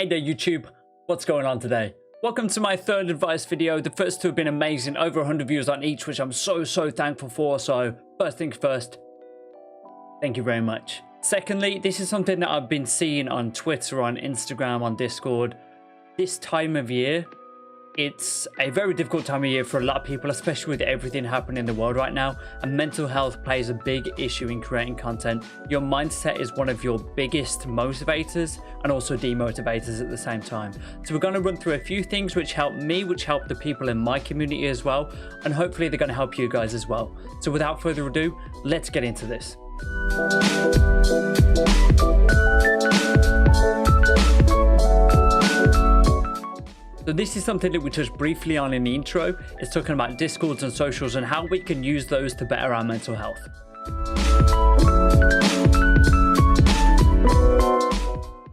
Hey there YouTube, what's going on today? Welcome to my third advice video. The first two have been amazing, over 100 views on each, which I'm so thankful for. So first things first, thank you very much. Secondly, this is something that I've been seeing on Twitter, on Instagram, on Discord. This time of year, it's a very difficult time of year for a lot of people, especially with everything happening in the world right now, and mental health plays a big issue in creating content. Your mindset is one of your biggest motivators and also demotivators at the same time. So we're going to run through a few things which help me, which help the people in my community as well, and hopefully they're going to help you guys as well. So without further ado, let's get into this. So this is something that we touched briefly on in the intro. It's talking about Discords and socials and how we can use those to better our mental health.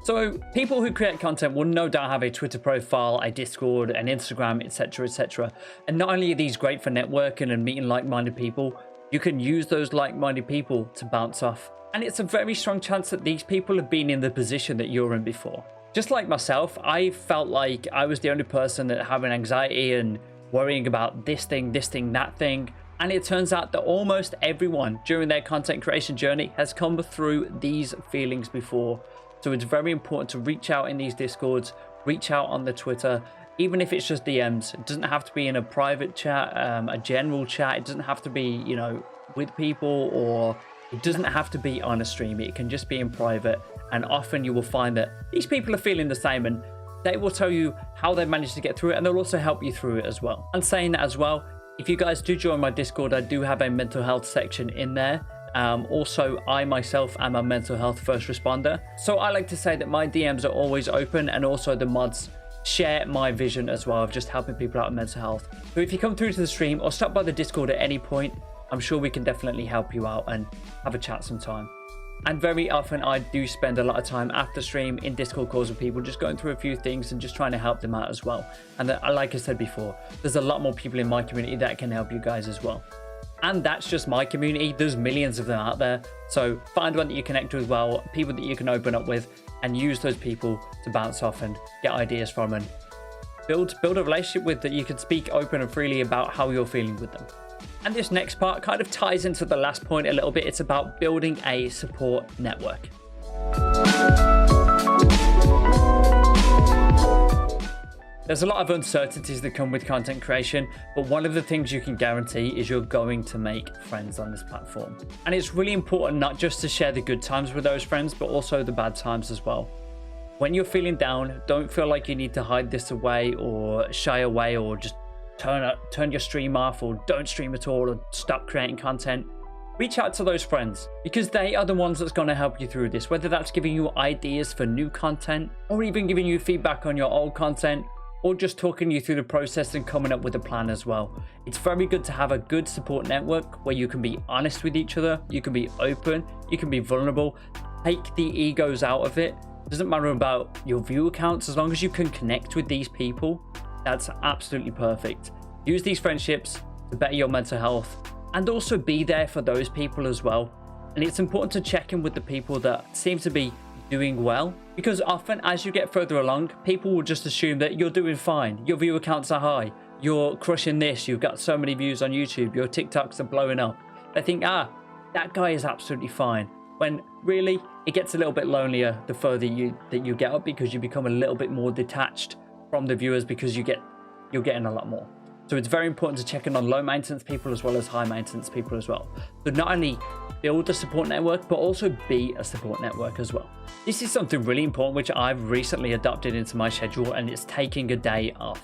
So people who create content will no doubt have a Twitter profile, a Discord, an Instagram, etc, etc. And not only are these great for networking and meeting like-minded people, you can use those like-minded people to bounce off. And it's a very strong chance that these people have been in the position that you're in before. Just like myself, I felt like I was the only person that having anxiety and worrying about this thing, that thing. And it turns out that almost everyone during their content creation journey has come through these feelings before. So it's very important to reach out in these Discords, reach out on the Twitter, even if it's just DMs. It doesn't have to be in a private chat, a general chat. It doesn't have to be, you know, with people, or it doesn't have to be on a stream. It can just be in private. And often you will find that these people are feeling the same, and they will tell you how they managed to get through it, and they'll also help you through it as well. And saying that as well, if you guys do join my Discord, I do have a mental health section in there. Also, I myself am a mental health first responder. So I like to say that my DMs are always open, and also the mods share my vision as well of just helping people out with mental health. So if you come through to the stream or stop by the Discord at any point, I'm sure we can definitely help you out and have a chat sometime. And very often I do spend a lot of time after stream in Discord calls with people, just going through a few things and just trying to help them out as well. And like I said before, there's a lot more people in my community that can help you guys as well. And that's just my community. There's millions of them out there. So find one that you connect with well, people that you can open up with, and use those people to bounce off and get ideas from, and build a relationship with that you can speak open and freely about how you're feeling with them. And this next part kind of ties into the last point a little bit. It's about building a support network. There's a lot of uncertainties that come with content creation, but one of the things you can guarantee is you're going to make friends on this platform. And it's really important not just to share the good times with those friends, but also the bad times as well. When you're feeling down, don't feel like you need to hide this away or shy away, or just turn your stream off, or don't stream at all, or stop creating content. Reach out to those friends, because they are the ones that's going to help you through this, whether that's giving you ideas for new content, or even giving you feedback on your old content, or just talking you through the process and coming up with a plan as well. It's very good to have a good support network where you can be honest with each other, you can be open, you can be vulnerable, take the egos out of it. It doesn't matter about your view counts, as long as you can connect with these people. That's absolutely perfect. Use these friendships to better your mental health, and also be there for those people as well. And it's important to check in with the people that seem to be doing well, because often as you get further along, people will just assume that you're doing fine, your viewer counts are high, you're crushing this, you've got so many views on YouTube, your TikToks are blowing up. They think, that guy is absolutely fine, when really it gets a little bit lonelier the further you get up, because you become a little bit more detached from the viewers, because you're getting a lot more. So it's very important to check in on low maintenance people as well as high maintenance people as well. So not only build a support network, but also be a support network as well. This is something really important which I've recently adopted into my schedule, and it's taking a day off.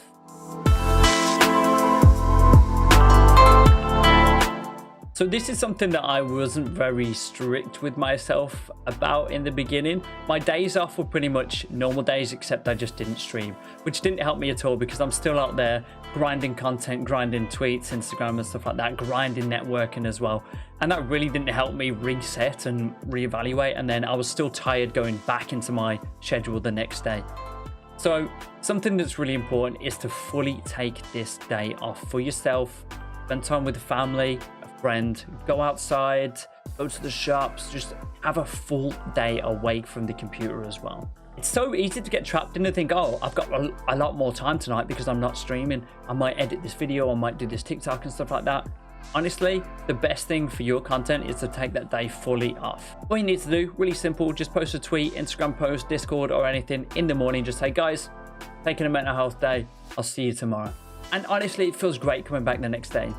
So this is something that I wasn't very strict with myself about in the beginning. My days off were pretty much normal days, except I just didn't stream, which didn't help me at all, because I'm still out there grinding content, grinding tweets, Instagram and stuff like that, grinding networking as well. And that really didn't help me reset and reevaluate. And then I was still tired going back into my schedule the next day. So something that's really important is to fully take this day off for yourself. Spend time with the family, friend, go outside, go to the shops, just have a full day away from the computer as well. it's so easy to get trapped in and think, oh, I've got a lot more time tonight because I'm not streaming. I might edit this video, I might do this TikTok and stuff like that. Honestly, the best thing for your content is to take that day fully off. All you need to do, really simple, just post a tweet, Instagram post, Discord or anything in the morning. Just say, guys, taking a mental health day. I'll see you tomorrow. And honestly, it feels great coming back the next day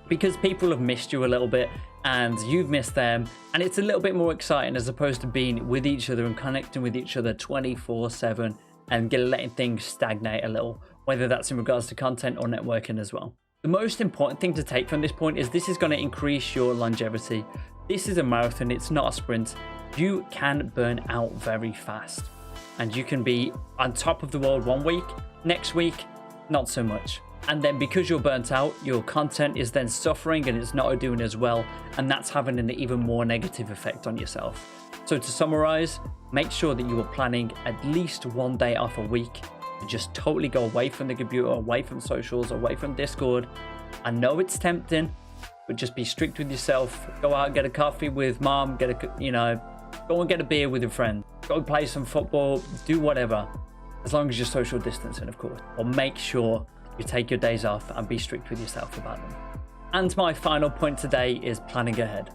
because people have missed you a little bit and you've missed them. And it's a little bit more exciting as opposed to being with each other and connecting with each other 24/7 and letting things stagnate a little, whether that's in regards to content or networking as well. The most important thing to take from this point is this is going to increase your longevity. This is a marathon, it's not a sprint. You can burn out very fast and you can be on top of the world one week, next week, not so much. And then because you're burnt out, your content is then suffering and it's not doing as well. And that's having an even more negative effect on yourself. So to summarize, make sure that you are planning at least one day off a week. Just totally go away from the computer, away from socials, away from Discord. I know it's tempting, but just be strict with yourself. Go out, get a coffee with mom, go and get a beer with a friend. Go play some football, do whatever. As long as you're social distancing, of course. Or make sure you take your days off and be strict with yourself about them. And my final point today is planning ahead.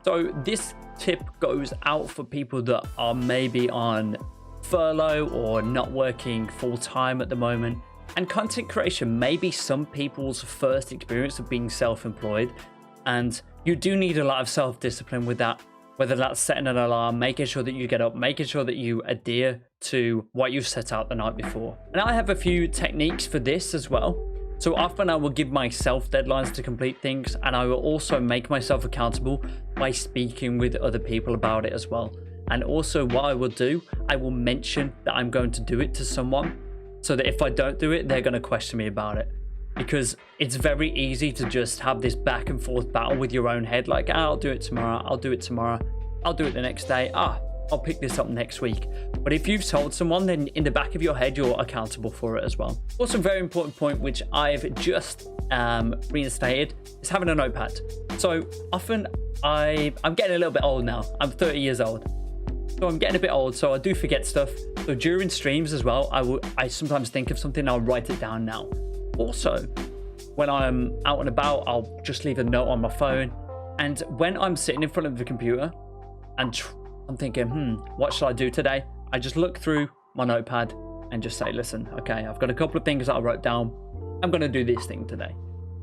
So this tip goes out for people that are maybe on furlough or not working full-time at the moment. And content creation may be some people's first experience of being self-employed. And you do need a lot of self-discipline with that, whether that's setting an alarm, making sure that you get up, making sure that you adhere to what you've set out the night before. And I have a few techniques for this as well. So often I will give myself deadlines to complete things, and I will also make myself accountable by speaking with other people about it as well. And also what I will do, I will mention that I'm going to do it to someone so that if I don't do it, they're going to question me about it. Because it's very easy to just have this back and forth battle with your own head. Like, I'll do it tomorrow. I'll do it tomorrow. I'll do it the next day. I'll pick this up next week. But if you've told someone, then in the back of your head, you're accountable for it as well. Also, a very important point, which I've just reinstated, is having a notepad. So often I'm getting a little bit old now. I'm 30 years old. So I'm getting a bit old, so I do forget stuff. So during streams as well, I sometimes think of something, I'll write it down now. Also, when I'm out and about, I'll just leave a note on my phone. And when I'm sitting in front of the computer and I'm thinking, what should I do today? I just look through my notepad and just say, listen, okay, I've got a couple of things that I wrote down. I'm going to do this thing today.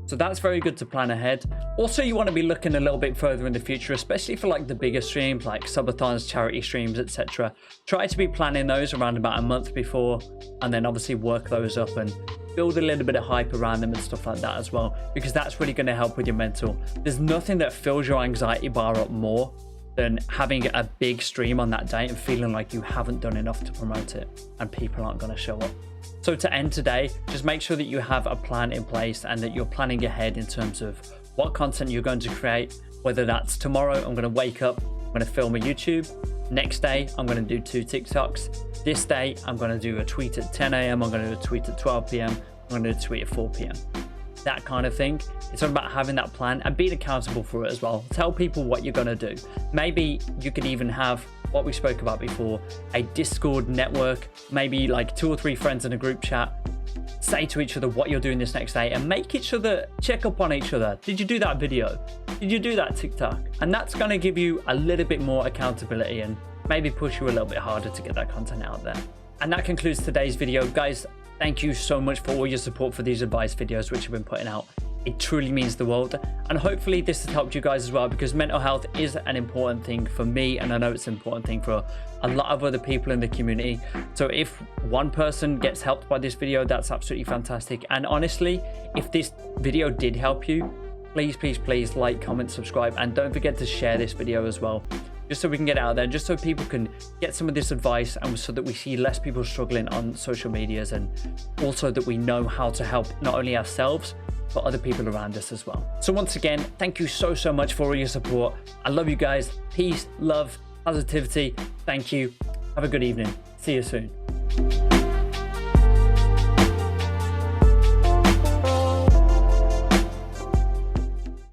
So that's very good to plan ahead. Also, you want to be looking a little bit further in the future, especially for like the bigger streams, like subathons, charity streams, etc. Try to be planning those around about a month before, and then obviously work those up and build a little bit of hype around them and stuff like that as well, because that's really going to help with your mental. There's nothing that fills your anxiety bar up more than having a big stream on that day and feeling like you haven't done enough to promote it and people aren't going to show up. So to end today, just make sure that you have a plan in place and that you're planning ahead in terms of what content you're going to create, whether that's tomorrow, I'm going to wake up, I'm going to film a YouTube. Next day, I'm going to do 2 TikToks. This day, I'm going to do a tweet at 10 a.m. I'm going to do a tweet at 12 p.m. I'm going to do a tweet at 4 p.m. That kind of thing. It's all about having that plan and being accountable for it as well. Tell people what you're going to do. Maybe you could even have what we spoke about before, a Discord network, maybe like 2 or 3 friends in a group chat. Say to each other what you're doing this next day and make each other check up on each other. Did you do that video? Did you do that TikTok? And that's going to give you a little bit more accountability and maybe push you a little bit harder to get that content out there. And that concludes today's video. Guys, thank you so much for all your support for these advice videos which I've been putting out. It truly means the world, and hopefully this has helped you guys as well, because mental health is an important thing for me, and I know it's an important thing for a lot of other people in the community. So if one person gets helped by this video, that's absolutely fantastic. And honestly, if this video did help you, please like, comment, subscribe, and don't forget to share this video as well, just so we can get out there, just so people can get some of this advice, and so that we see less people struggling on social medias, and also that we know how to help not only ourselves but other people around us as well. So once again, thank you so much for all your support. I love you guys. Peace, love, positivity. Thank you. Have a good evening. See you soon.